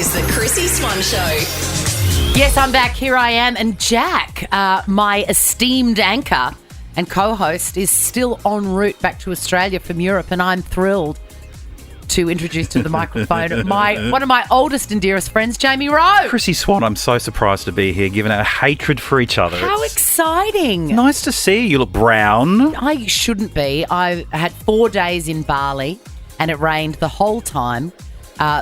is the Chrissie Swan Show. Yes, I'm back. Here I am. And Jack, my esteemed anchor and co-host, is still en route back to Australia from Europe, and I'm thrilled to introduce to the microphone one of my oldest and dearest friends, Jamie Rowe. Chrissie Swan, I'm so surprised to be here, given our hatred for each other. How exciting. Nice to see you. You look brown. I shouldn't be. I had 4 days in Bali and it rained the whole time.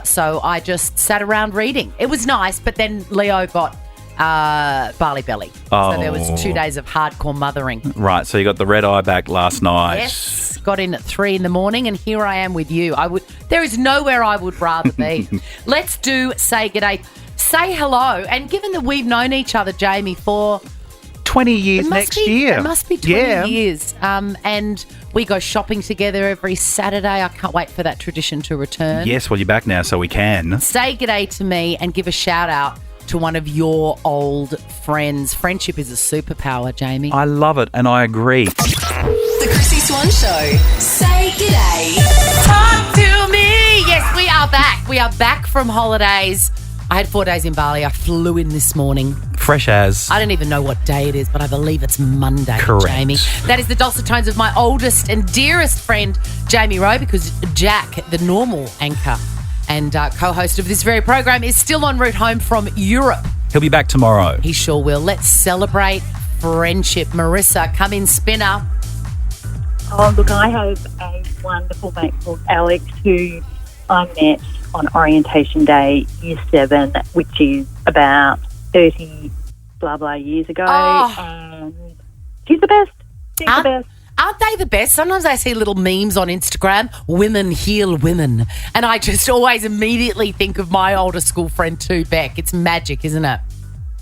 So I just sat around reading. It was nice, but then Leo got Bali belly. So there was 2 days of hardcore mothering. Right, so you got the red eye back last night. Yes, got in at 3 a.m, and here I am with you. There is nowhere I would rather be. Let's do Say G'day. Say hello. And given that we've known each other, Jamie, for 20 years next year. It must be 20 years. And we go shopping together every Saturday. I can't wait for that tradition to return. Yes, well, you're back now, so we can. Say g'day to me and give a shout out to one of your old friends. Friendship is a superpower, Jamie. I love it, and I agree. The Chrissie Swan Show. Say g'day. Talk to me. Yes, we are back. We are back from holidays. I had 4 days in Bali. I flew in this morning. Fresh as. I don't even know what day it is, but I believe it's Monday, Correct. Jamie. That is the dulcet tones of my oldest and dearest friend, Jamie Rowe, because Jack, the normal anchor and co-host of this very program, is still en route home from Europe. He'll be back tomorrow. He sure will. Let's celebrate friendship. Marissa, come in, spinner. Oh, look, I have a wonderful mate called Alex who I met on orientation day, year 7, which is about 30 blah blah years ago. Oh. And he's the best. He's the best. Aren't they the best? Sometimes I see little memes on Instagram, women heal women. And I just always immediately think of my older school friend too, Beck. It's magic, isn't it?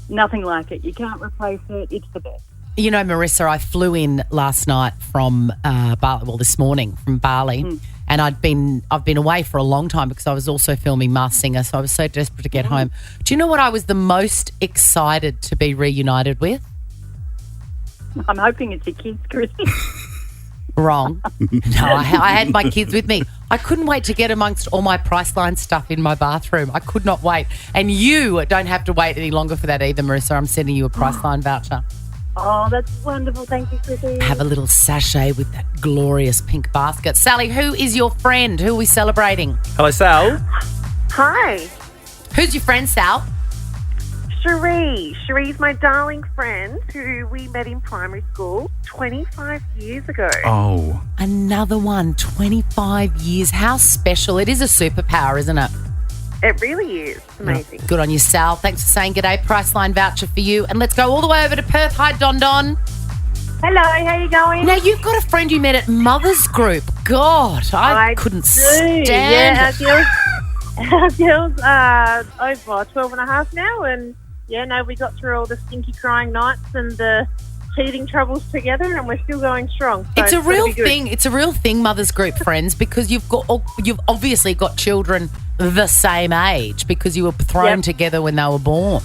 Nothing like it. You can't replace it. It's the best. You know, Marissa, I flew in last night from Bali, well, this morning from Bali. And I've been away for a long time because I was also filming Masked Singer, so I was so desperate to get home. Do you know what I was the most excited to be reunited with? I'm hoping it's your kids, Chrissie. Wrong. No, I had my kids with me. I couldn't wait to get amongst all my Priceline stuff in my bathroom. I could not wait. And you don't have to wait any longer for that either, Marissa. I'm sending you a Priceline voucher. Oh, that's wonderful. Thank you, Chrissie. Have a little sachet with that glorious pink basket. Sally, who is your friend? Who are we celebrating? Hello, Sal. Hi, Who's your friend, Sal? Cherie. Cherie's my darling friend who we met in primary school 25 years ago. Oh. Another one, 25 years. How special. It is a superpower, isn't it? It really is. It's amazing. Good on you, Sal. Thanks for saying g'day. Priceline voucher for you. And let's go all the way over to Perth. Hi, Don Don. Hello, how you going? Now, you've got a friend you met at Mother's Group. God, I couldn't stand it. Yeah, our girls are over 12 and a half now, and we got through all the stinky crying nights and the teething troubles together, and we're still going strong. So It's a real thing. It's a real thing, Mother's Group friends, because you've obviously got children the same age because you were thrown together when they were born.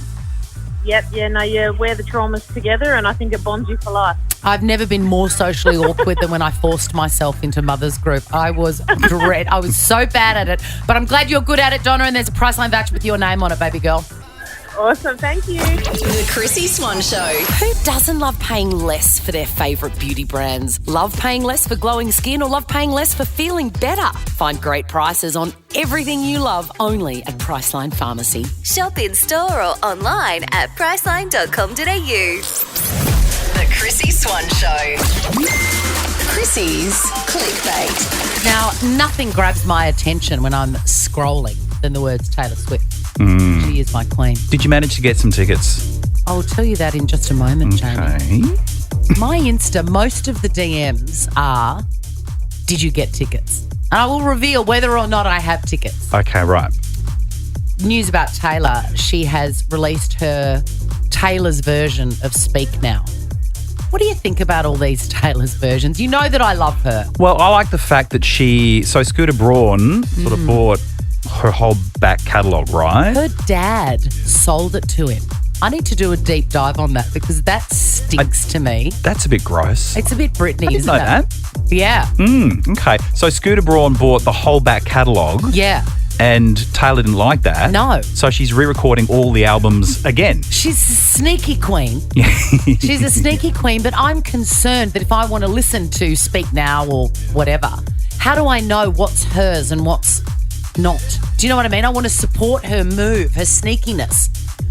Yep, you wear the traumas together, and I think it bonds you for life. I've never been more socially awkward than when I forced myself into Mother's Group. I was I was so bad at it, but I'm glad you're good at it, Donna, and there's a Priceline voucher with your name on it, baby girl. Awesome, thank you. The Chrissie Swan Show. Who doesn't love paying less for their favourite beauty brands? Love paying less for glowing skin or love paying less for feeling better? Find great prices on everything you love only at Priceline Pharmacy. Shop in store or online at priceline.com.au. The Chrissie Swan Show. Chrissie's Clickbait. Now, nothing grabs my attention when I'm scrolling than the words Taylor Swift. She is my queen. Did you manage to get some tickets? I'll tell you that in just a moment, Jamie. Okay. My Insta, most of the DMs are, did you get tickets? And I will reveal whether or not I have tickets. Okay, right. News about Taylor. She has released her Taylor's version of Speak Now. What do you think about all these Taylor's versions? You know that I love her. Well, I like the fact that Scooter Braun sort of bought her whole back catalogue, right? Her dad sold it to him. I need to do a deep dive on that because that stinks to me. That's a bit gross. It's a bit Britney, I didn't isn't know it? that. Yeah. Okay. So Scooter Braun bought the whole back catalogue. Yeah. And Taylor didn't like that. No. So she's re-recording all the albums again. She's a sneaky queen. She's a sneaky queen, but I'm concerned that if I want to listen to Speak Now or whatever, how do I know what's hers and what's not? Do you know what I mean? I want to support her move, her sneakiness.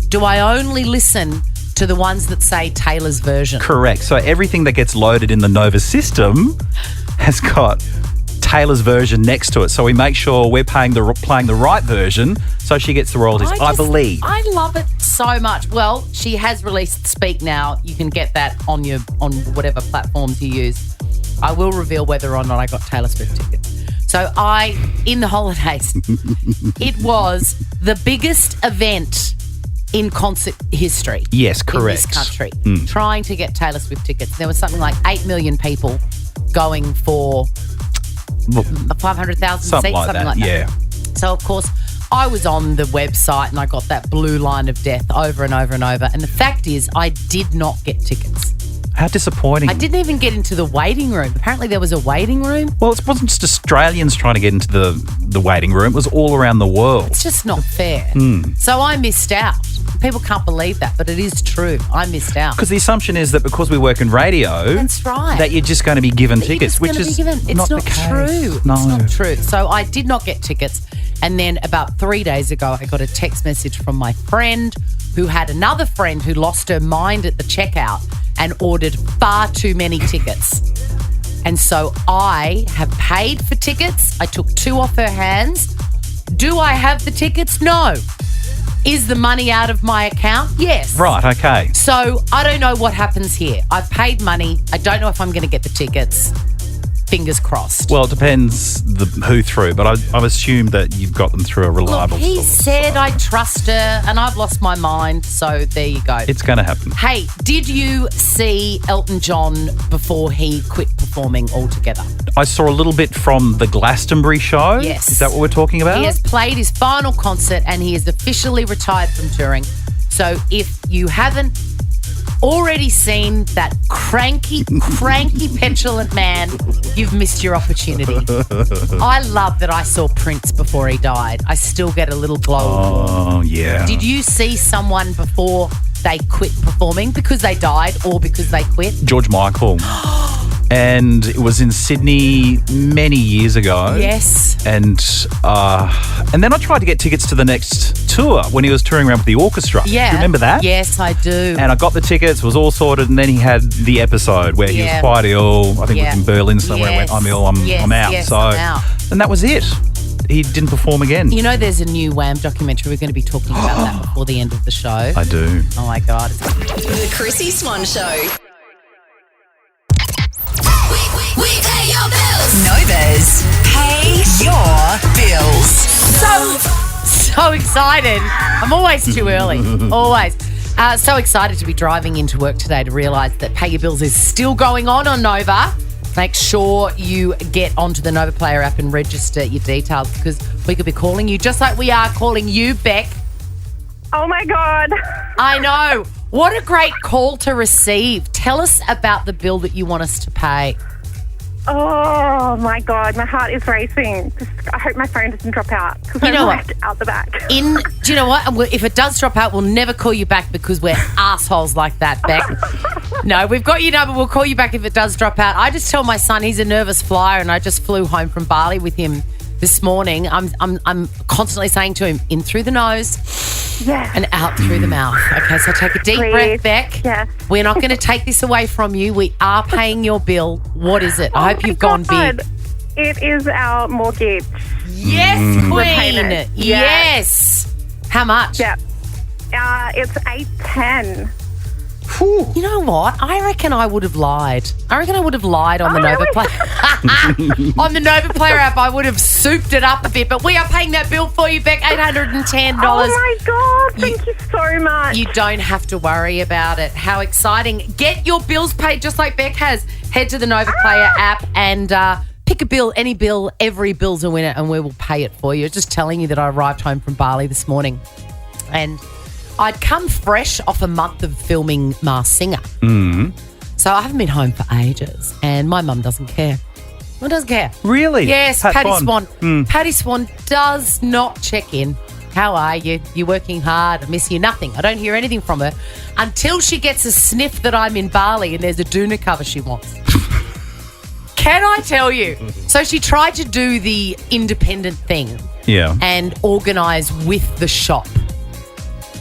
Do I only listen to the ones that say Taylor's version? Correct. So everything that gets loaded in the Nova system has got Taylor's version next to it. So we make sure we're playing the right version so she gets the royalties, I believe. I love it so much. Well, she has released Speak Now. You can get that on whatever platforms you use. I will reveal whether or not I got Taylor Swift tickets. So in the holidays, it was the biggest event in concert history. Yes, correct. In this country, trying to get Taylor Swift tickets. There was something like 8 million people going for 500,000 seats, something like that. Yeah. So, of course, I was on the website and I got that blue line of death over and over and over. And the fact is, I did not get tickets. How disappointing. I didn't even get into the waiting room. Apparently there was a waiting room. Well, it wasn't just Australians trying to get into the waiting room. It was all around the world. It's just not fair. So I missed out. People can't believe that, but it is true. I missed out. Because the assumption is that because we work in radio, that's right, that you're just going to be given tickets, which is not the case. True. No. It's not true. So I did not get tickets. And then about 3 days ago, I got a text message from my friend who had another friend who lost her mind at the checkout and ordered far too many tickets. And so I have paid for tickets. I took 2 off her hands. Do I have the tickets? No. Is the money out of my account? Yes. Right, okay. So I don't know what happens here. I've paid money. I don't know if I'm going to get the tickets. Fingers crossed. Well, it depends who through, but I've assumed that you've got them through a reliable source. He said so. I trust her, and I've lost my mind, so there you go. It's going to happen. Hey, did you see Elton John before he quit performing altogether? I saw a little bit from the Glastonbury show. Yes. Is that what we're talking about? He has played his final concert and he is officially retired from touring. So if you haven't already seen that cranky, petulant man, you've missed your opportunity. I love that I saw Prince before he died. I still get a little glow. Oh, yeah. Did you see someone before they quit performing because they died or because they quit? George Michael. And it was in Sydney many years ago. Yes. And then I tried to get tickets to the next tour when he was touring around with the orchestra. Yeah. Do you remember that? Yes, I do. And I got the tickets, was all sorted, and then he had the episode where he was quite ill. I think it was in Berlin somewhere. Yes. Went, I'm ill, I'm out. Yes, so, I'm out. And that was it. He didn't perform again. You know there's a new Wham documentary. We're going to be talking about that before the end of the show. I do. Oh, my God. The Chrissie Swan Show. We pay your bills. Nova's Pay Your Bills. So excited. I'm always too early. Always. So excited to be driving into work today to realise that Pay Your Bills is still going on Nova. Make sure you get onto the Nova Player app and register your details because we could be calling you just like we are calling you, Beck. Oh, my God. I know. What a great call to receive. Tell us about the bill that you want us to pay. Oh, my God. My heart is racing. I hope my phone doesn't drop out because I'm right out the back. Do you know what? If it does drop out, we'll never call you back because we're assholes like that, Beck. No, we've got your number. We'll call you back if it does drop out. I just tell my son he's a nervous flyer and I just flew home from Bali with him this morning. I'm constantly saying to him, in through the nose and out through the mouth. Okay, so take a deep breath, Beck. Yes. We're not going to take this away from you. We are paying your bill. What is it? I hope you've gone big. It is our mortgage. Yes, Queen. Repayment. Yes. How much? Yeah. It's $810. You know what? I reckon I would have lied. I reckon I would have lied on the Nova Player. On the Nova Player app, I would have souped it up a bit. But we are paying that bill for you, Beck, $810. Oh, my God. Thank you so much. You don't have to worry about it. How exciting. Get your bills paid just like Beck has. Head to the Nova Player app and pick a bill, any bill. Every bill's a winner and we will pay it for you. Just telling you that I arrived home from Bali this morning and I'd come fresh off a month of filming Masked Singer. So I haven't been home for ages and my mum doesn't care. Well, doesn't care. Really? Yes, Pat Patty Swan. Swan. Patty Swan does not check in. How are you? You're working hard. I miss you. Nothing. I don't hear anything from her until she gets a sniff that I'm in Bali and there's a doona cover she wants. Can I tell you? So she tried to do the independent thing and organise with the shop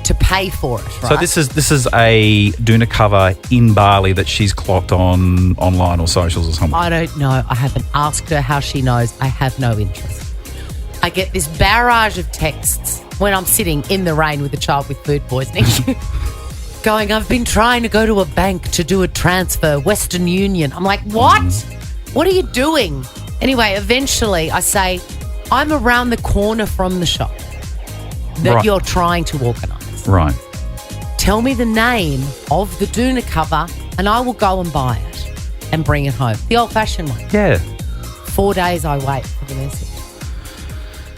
to pay for it, right? So this is a doona cover in Bali that she's clocked on online or socials or something. I don't know. I haven't asked her how she knows. I have no interest. I get this barrage of texts when I'm sitting in the rain with a child with food poisoning going, I've been trying to go to a bank to do a transfer, Western Union. I'm like, what? What are you doing? Anyway, eventually I say, I'm around the corner from the shop that you're trying to organise. Right. Tell me the name of the doona cover and I will go and buy it and bring it home. The old-fashioned one. Yeah. 4 days I wait for the message.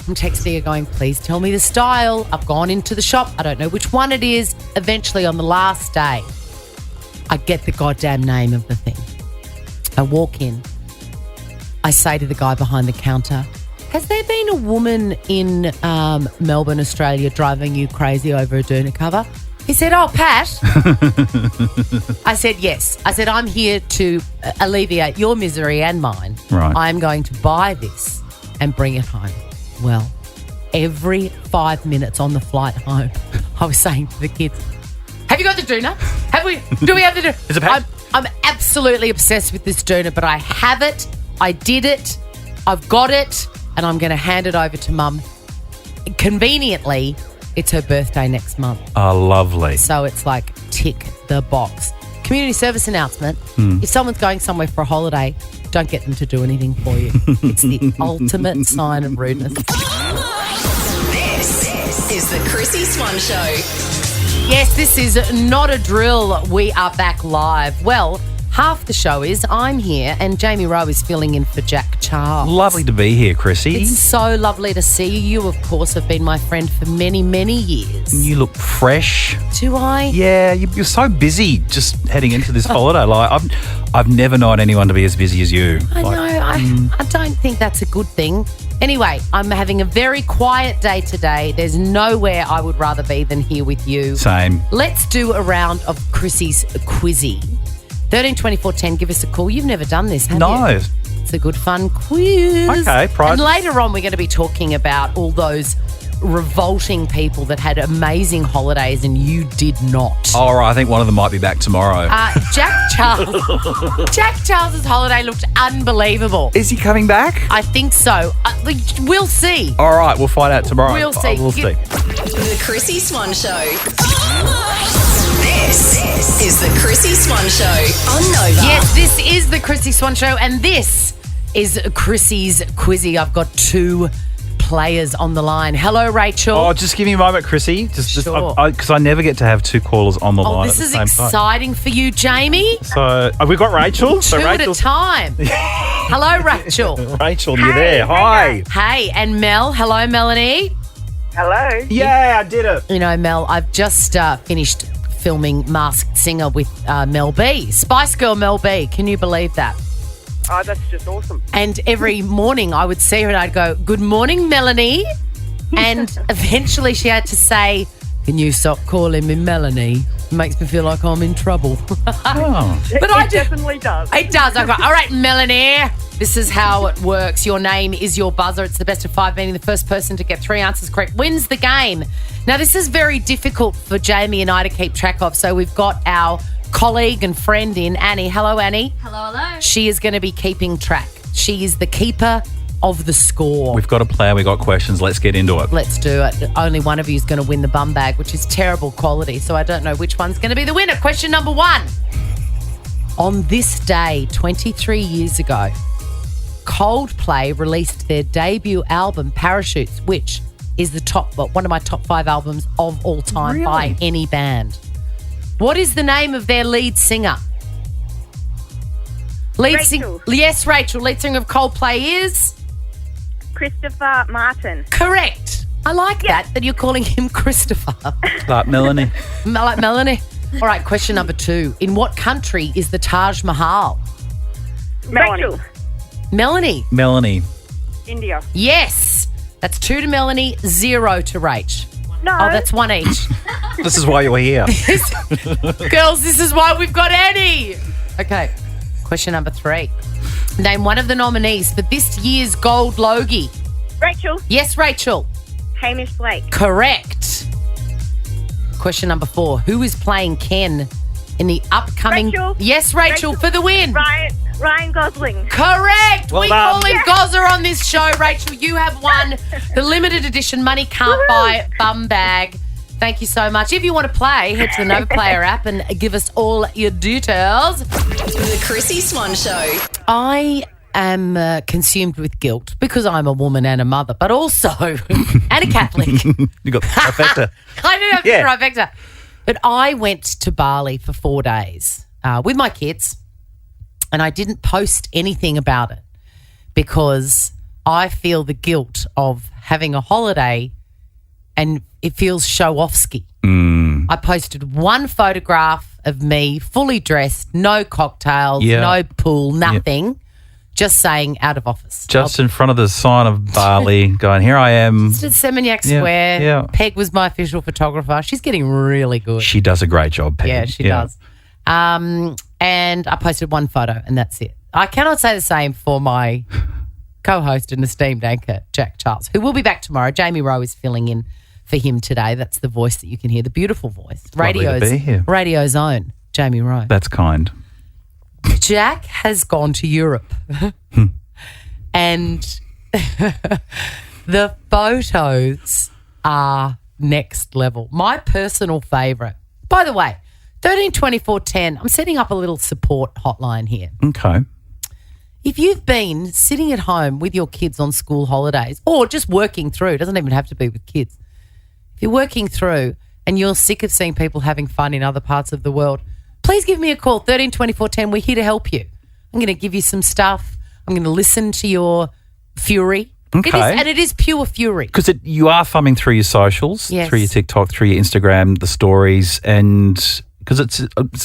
I'm texting her going, please tell me the style. I've gone into the shop. I don't know which one it is. Eventually, on the last day, I get the goddamn name of the thing. I walk in. I say to the guy behind the counter, has there been a woman in Melbourne, Australia, driving you crazy over a doona cover? He said, oh, Pat. I said, yes. I said, I'm here to alleviate your misery and mine. Right. I'm going to buy this and bring it home. Well, every 5 minutes on the flight home, I was saying to the kids, have you got the doona? Do we have the doona? Is it packed? I'm absolutely obsessed with this doona, but I have it. I did it. I've got it. And I'm going to hand it over to Mum. Conveniently, it's her birthday next month. Oh, lovely. So it's like tick the box. Community service announcement. If someone's going somewhere for a holiday, don't get them to do anything for you. It's the ultimate sign of rudeness. This is the Chrissie Swan Show. Yes, this is not a drill. We are back live. Well, half the show is I'm here and Jamie Rowe is filling in for Jack Charles. Lovely to be here, Chrissie. It's so lovely to see you. You, of course, have been my friend for many, many years. You look fresh. Do I? Yeah, you're so busy just heading into this holiday. Like I've never known anyone to be as busy as you. I know. I don't think that's a good thing. Anyway, I'm having a very quiet day today. There's nowhere I would rather be than here with you. Same. Let's do a round of Chrissie's Quizzy. 132410, give us a call. You've never done this, have you? No. It's a good fun quiz. Okay, prizes. And later on, we're going to be talking about all those revolting people that had amazing holidays and you did not. All right, I think one of them might be back tomorrow. Jack Charles's holiday looked unbelievable. Is he coming back? I think so. We'll see. All right, we'll find out tomorrow. We'll see. We'll see. The Chrissie Swan Show. This is the Chrissie Swan Show on Nova. Yes, this is the Chrissie Swan Show, and this is Chrissie's Quizzy. I've got two players on the line. Hello, Rachel. Oh, just give me a moment, Chrissie. Sure. Because I never get to have two callers on the line at the This is same time. exciting for you, Jamie. So, have we got Rachel? Two at a time. Hello, Rachel. Rachel, you're there. Hi. Hey, and Mel. Hello, Melanie. Hello. Yeah, I did it. You know, Mel, I've just finished filming Masked Singer with Mel B. Spice Girl Mel B. Can you believe that? Oh, that's just awesome. And every morning I would see her and I'd go, good morning, Melanie. And eventually she had to say, can you stop calling me Melanie? It makes me feel like I'm in trouble. Oh. But It definitely does. It does. I go, all right, Melanie, this is how it works. Your name is your buzzer. It's the best of five, meaning the first person to get three answers correct wins the game. Now, this is very difficult for Jamie and I to keep track of. So we've got our colleague and friend in, Annie. Hello, Annie. Hello. She is going to be keeping track. She is the keeper of the score. We've got a plan. We've got questions. Let's get into it. Let's do it. Only one of you is going to win the bum bag, which is terrible quality. So I don't know which one's going to be the winner. Question number one. On this day, 23 years ago, Coldplay released their debut album, Parachutes, which is one of my top 5 albums of all time by any band. What is the name of their lead singer? Rachel. Yes, Rachel. Lead singer of Coldplay is? Christopher Martin. Correct. I like that you're calling him Christopher. Like Melanie. Like Melanie. All right, question number 2. In what country is the Taj Mahal? Rachel. Melanie. Melanie. India. Yes. That's 2 to Melanie, 0 to Rach. No. Oh, that's 1 each. This is why you're here. Girls, this is why we've got Annie. Okay. Question number 3. Name one of the nominees for this year's Gold Logie. Rachel. Yes, Rachel. Hamish Blake. Correct. Question number 4. Who is playing Ken in the upcoming... Rachel. Yes, Rachel, for the win. Ryan Gosling. Correct. Well we done. call him Gozzer on this show. Rachel, you have won the limited edition Money Can't Buy bum bag. Thank you so much. If you want to play, head to the Nova Player app and give us all your details. The Chrissie Swan Show. I am consumed with guilt because I'm a woman and a mother, but also and a Catholic. You got the trifecta. I do have the Yeah. trifecta. But I went to Bali for 4 days with my kids, and I didn't post anything about it because I feel the guilt of having a holiday and it feels show-offsky. I posted one photograph of me fully dressed, no cocktails, Yeah. no pool, nothing, just saying out of office. Just in front of the sign of Bali, going, here I am. Just at Seminyak Yeah, Square. yeah. Peg was my official photographer. She's getting really good. She does a great job, Peggy. Yeah, she does. And I posted one photo and that's it. I cannot say the same for my co-host and esteemed anchor, Jack Charles, who will be back tomorrow. Jamie Rowe is filling in for him today. That's the voice that you can hear, the beautiful voice. Lovely to be here. Radio's own, Jamie Rowe. That's kind. Jack has gone to Europe and the photos are next level. My personal favourite. By the way, 13 24 10, I'm setting up a little support hotline here. Okay. If you've been sitting at home with your kids on school holidays or just working through, it doesn't even have to be with kids. If you're working through and you're sick of seeing people having fun in other parts of the world, please give me a call, 13 24 10. We're here to help you. I'm going to give you some stuff. I'm going to listen to your fury. Okay. It is pure fury. Because you are thumbing through your socials, Yes. through your TikTok, through your Instagram, the stories, and because it's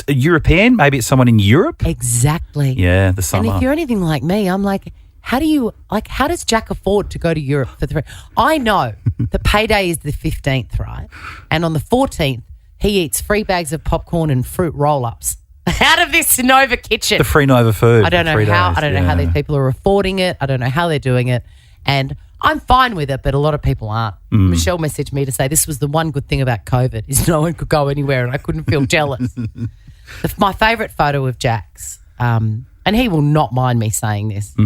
a European, maybe it's someone in Europe. Exactly. Yeah, the And summer. if you're anything like me, I'm like, how does Jack afford to go to Europe for 3? I know the payday is the 15th, right? And on the 14th, he eats 3 bags of popcorn and fruit roll-ups out of this Nova kitchen. The free Nova food. I don't know for 3 how. days, I don't know how these people are affording it. I don't know how they're doing it, and I'm fine with it. But a lot of people aren't. Michelle messaged me to say this was the one good thing about COVID is no one could go anywhere, and I couldn't feel jealous. My favourite photo of Jack's, and he will not mind me saying this.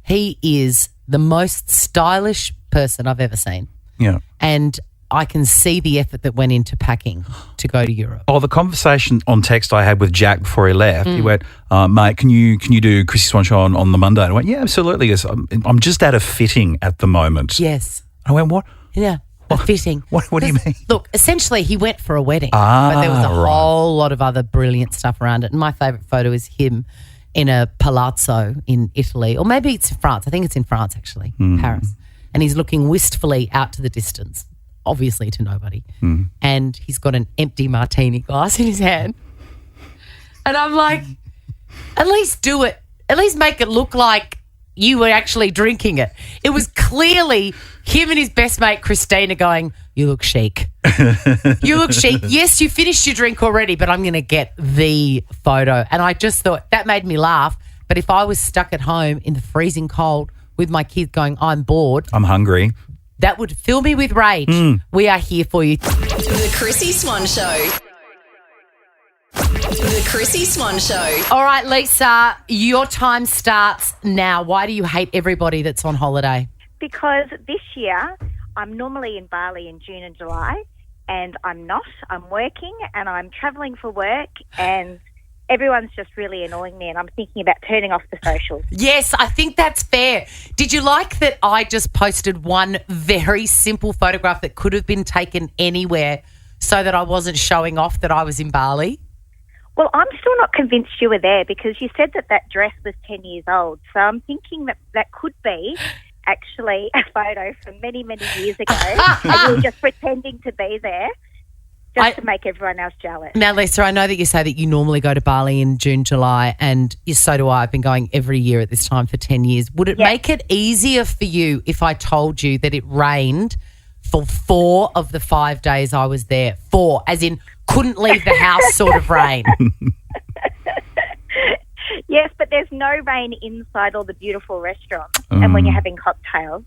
He is the most stylish person I've ever seen, Yeah. and I can see the effort that went into packing to go to Europe. Oh, the conversation on text I had with Jack before he left, Mm. he went, mate, can you do Chrissie Swan Show on the Monday? And I went, yeah, absolutely. He goes, I'm just at a fitting at the moment. Yes. I went, what? Yeah. A fitting. What do you mean? Look, essentially he went for a wedding, but there was a right. whole lot of other brilliant stuff around it. And my favourite photo is him in a palazzo in Italy, or maybe it's in France. I think it's in France, actually, Paris. And he's looking wistfully out to the distance, obviously to nobody. And he's got an empty martini glass in his hand. And I'm like, at least do it. At least make it look like you were actually drinking it. It was clearly him and his best mate, Christina, going, you look chic. You look chic. Yes, you finished your drink already, but I'm going to get the photo. And I just thought that made me laugh. But if I was stuck at home in the freezing cold with my kids going, I'm bored, I'm hungry. that would fill me with rage. We are here for you. The Chrissie Swan Show. The Chrissie Swan Show. All right, Lisa, your time starts now. Why do you hate everybody that's on holiday? Because this year I'm normally in Bali in June and July, and I'm not. I'm working and I'm travelling for work, and everyone's just really annoying me, and I'm thinking about turning off the socials. Yes, I think that's fair. Did you like that I just posted one very simple photograph that could have been taken anywhere so that I wasn't showing off that I was in Bali? Well, I'm still not convinced you were there because you said that dress was 10 years old. So I'm thinking that could be actually a photo from many, many years ago and you were just pretending to be there just to make everyone else jealous. Now, Lisa, I know that you say that you normally go to Bali in June, July, and so do I. I've been going every year at this time for 10 years. Would it make it easier for you if I told you that it rained for 4 of the 5 days I was there? 4, as in couldn't leave the house sort of rain. Yes, but there's no rain inside all the beautiful restaurants and when you're having cocktails.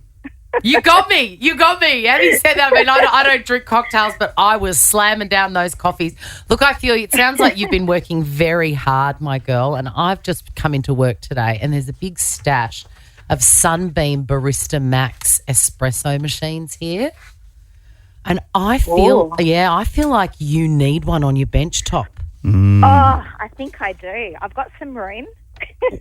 You got me. Having said that, I mean, I don't drink cocktails, but I was slamming down those coffees. Look, I feel it sounds like you've been working very hard, my girl, and I've just come into work today and there's a big stash of Sunbeam Barista Max espresso machines here. And I feel like you need one on your bench top. Oh, I think I do. I've got some room.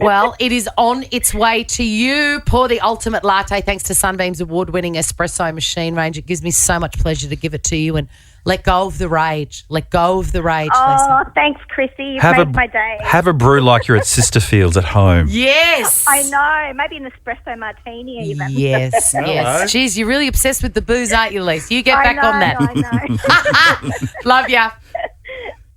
Well, it is on its way to you. Pour the ultimate latte thanks to Sunbeam's award-winning espresso machine range. It gives me so much pleasure to give it to you and let go of the rage. Let go of the rage, Oh, Lisa. thanks, Chrissy. You've made my day. Have a brew like you're at Sisterfields at home. Yes. I know. Maybe an espresso martini even. Yes, yes. Jeez, you're really obsessed with the booze, aren't you, Lisa? You get back on that. I know. Love ya.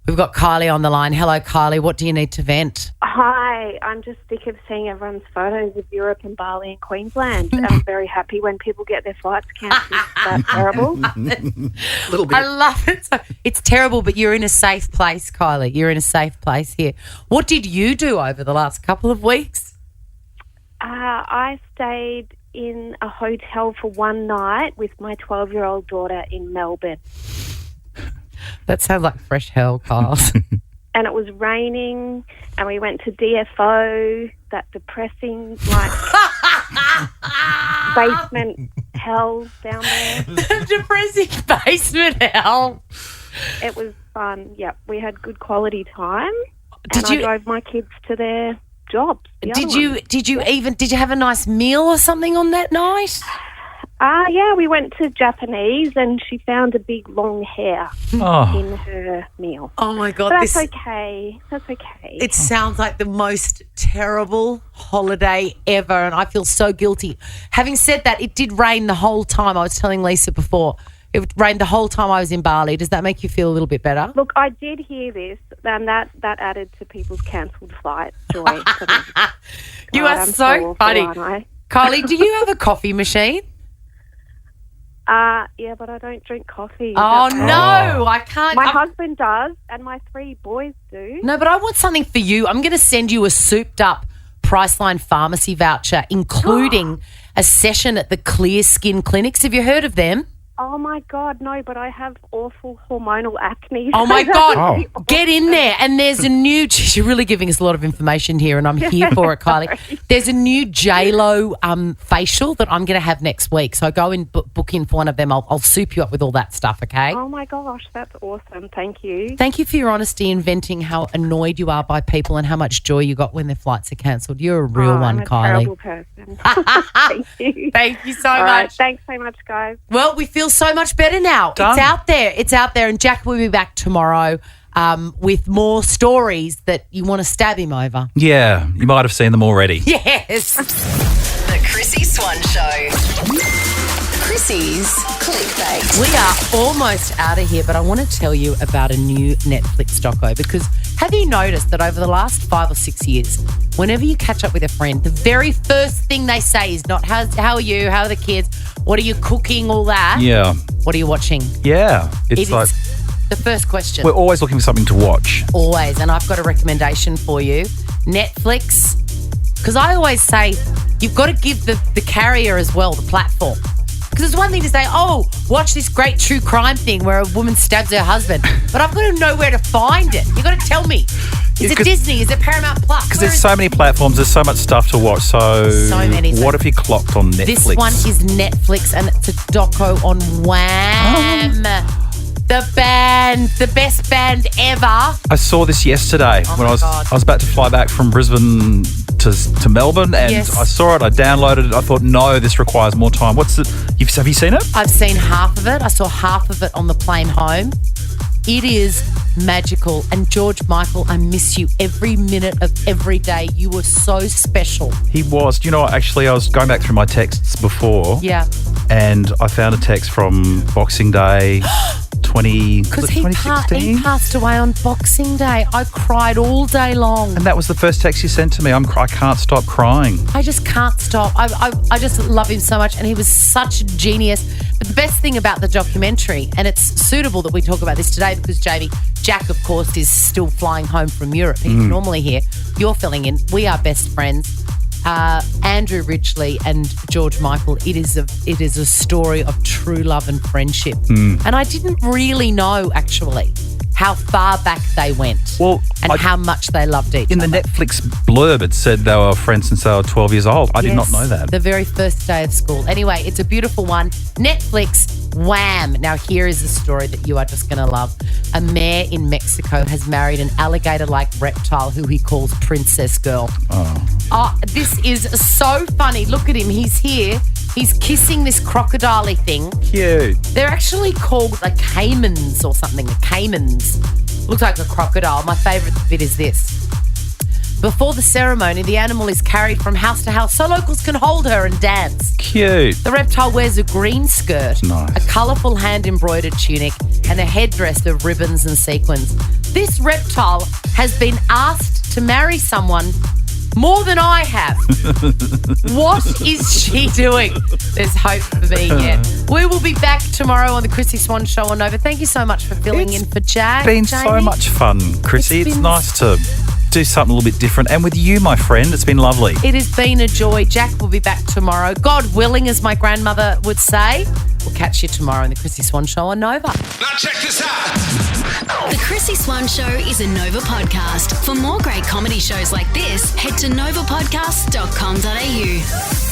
We've got Kylie on the line. Hello, Kylie. What do you need to vent? Hi, I'm just sick of seeing everyone's photos of Europe and Bali and Queensland. I'm very happy when people get their flights cancelled. That's terrible. Little bit. I love it. It's terrible, but you're in a safe place, Kylie. You're in a safe place here. What did you do over the last couple of weeks? I stayed in a hotel for one night with my 12-year-old daughter in Melbourne. That sounds like fresh hell, Kyle. And it was raining, and we went to DFO, that depressing, basement hell down there. Depressing basement hell. It was fun. Yep, we had good quality time. Did and you- I drove my kids to their jobs. Did you have a nice meal or something on that night? Yeah, we went to Japanese and she found a big long hair Oh. in her meal. Oh my God. But that's okay. That's okay. It sounds like the most terrible holiday ever, and I feel so guilty. Having said that, it did rain the whole time. I was telling Lisa before, it rained the whole time I was in Bali. Does that make you feel a little bit better? Look, I did hear this, and that added to people's cancelled flights. Joy. You are so funny. Kylie, do you have a coffee machine? Yeah, but I don't drink coffee. Oh, no, I can't. My husband does, and my 3 boys do. No, but I want something for you. I'm going to send you a souped-up Priceline pharmacy voucher, including a session at the Clear Skin Clinics. Have you heard of them? Oh, my God, no, but I have awful hormonal acne. Oh, my God. Oh. Get in there. And there's a new, you're really giving us a lot of information here, and I'm here for it, Kylie. There's a new J-Lo facial that I'm going to have next week. So go and book in for one of them. I'll soup you up with all that stuff, okay? Oh, my gosh, that's awesome. Thank you. Thank you for your honesty in venting how annoyed you are by people and how much joy you got when their flights are cancelled. You're a real one, I'm a Kylie. terrible person. Thank you. Thank you so All much. right, thanks so much, guys. Well, we feel so much better now. Done. It's out there. It's out there. And Jack will be back tomorrow with more stories that you want to stab him over. Yeah, you might have seen them already. Yes. The Chrissy Swan Show. Chrissy's Clickbait. We are almost out of here, but I want to tell you about a new Netflix doco, because have you noticed that over the last 5 or 6 years, whenever you catch up with a friend, the very first thing they say is not how are you, how are the kids, what are you cooking, all that. Yeah. What are you watching? Yeah. It It's is like the first question. we're always looking for something to watch. Always. And I've got a recommendation for you. Netflix. Because I always say you've got to give the carrier as well the platform. Because it's one thing to say, oh, watch this great true crime thing where a woman stabs her husband. But I've got to know where to find it. You've got to tell me. Is it Disney? Is it Paramount Plus? Because there's so many platforms, there's so much stuff to watch. So many. What if you clocked on Netflix? This one is Netflix, and it's a doco on Wham. The band, the best band ever. I saw this yesterday when my I God. was about to fly back from Brisbane to Melbourne, and Yes. I saw it, I downloaded it, I thought, no, this requires more time. Have you seen it? I've seen half of it. I saw half of it on the plane home. It is magical. And George Michael, I miss you every minute of every day. You were so special. He was. Do you know what? Actually, I was going back through my texts before, Yeah. and I found a text from Boxing Day Because he 2016. passed away on Boxing Day. I cried all day long. And that was the first text you sent to me. I can't stop crying. I just can't stop. I just love him so much, and he was such a genius. But the best thing about the documentary, and it's suitable that we talk about this today because Jack, of course, is still flying home from Europe. He's normally here. You're filling in. We are best friends. Andrew Ridgely and George Michael. It is a story of true love and friendship. And I didn't really know actually how far back they went. How much they loved each other. In the Netflix blurb, it said they were friends since they were 12 years old. I did not know that. The very first day of school. Anyway, it's a beautiful one. Netflix, wham. Now, here is a story that you are just going to love. A mayor in Mexico has married an alligator-like reptile who he calls Princess Girl. Oh, this is so funny. Look at him. He's here. He's kissing this crocodile-y thing. Cute. They're actually called caimans or something. Caimans. Looks like a crocodile. My favourite bit is this. Before the ceremony, the animal is carried from house to house so locals can hold her and dance. Cute. The reptile wears a green skirt, Nice. a colourful hand-embroidered tunic, and a headdress of ribbons and sequins. This reptile has been asked to marry someone more than I have. What is she doing? There's hope for me yet. We will be back tomorrow on the Chrissie Swan Show on Nova. Thank you so much for filling in for Jack. It's been so Jamie. much fun, Chrissie. It's been- nice to do something a little bit different. And with you, my friend, it's been lovely. It has been a joy. Jack will be back tomorrow. God willing, as my grandmother would say. We'll catch you tomorrow on the Chrissie Swan Show on Nova. Now check this out. The Chrissie Swan Show is a Nova podcast. For more great comedy shows like this, head to novapodcast.com.au.